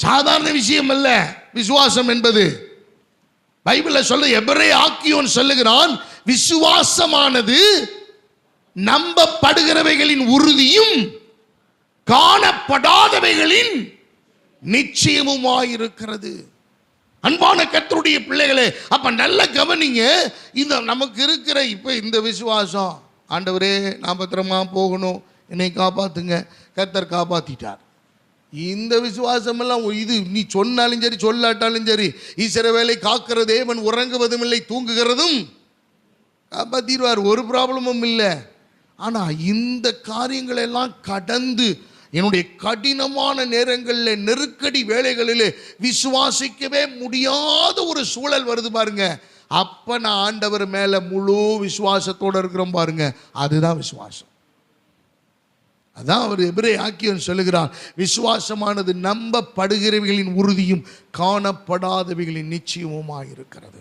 சாதாரண விஷயம் அல்ல விசுவாசம் என்பது. பைபிள்ல சொல்ல எபிரே ஆக்கியோன் சொல்லுகிறான், விசுவாசமானது நம்பப்படுகிறவைகளின் உறுதியும் காணப்படாதவைகளின் நிச்சயமுமாயிருக்கிறது. அன்பான கர்த்தருடைய பிள்ளைகளே, அப்ப நல்ல கவனிங்க. இந்த நமக்கு இருக்கிற இப்ப இந்த விசுவாசம், ஆண்டவரே நான் பத்திரமா போகணும், என்னை காப்பாத்துங்க, கர்த்தர் காப்பாத்திட்டார். இந்த விசுவாசம் எல்லாம் இது நீ சொன்னாலும் சரி சொல்லாட்டாலும் சரி, இஸ்ரவேலை காக்கிற தேவன் உறங்குவதும் இல்லை தூங்குகிறதும் காப்பாத்திடுவார், ஒரு ப்ராப்ளமும் இல்லை. ஆனா இந்த காரியங்கள் எல்லாம் கடந்து என்னுடைய கடினமான நேரங்களில், நெருக்கடி வேளைகளில் விசுவாசிக்கவே முடியாத ஒரு சூழல் வருது பாருங்க, அப்ப நான் ஆண்டவர் மேல முழு விசுவாசத்தோடு இருக்கிறோம் பாருங்க, அதுதான் விசுவாசம். அதான் அவர் எபிரே ஆக்கியோன் சொல்லுகிறார், விசுவாசமானது நம்பப்படுகிறவைகளின் உறுதியும் காணப்படாதவைகளின் நிச்சயமுமாயிருக்கிறது.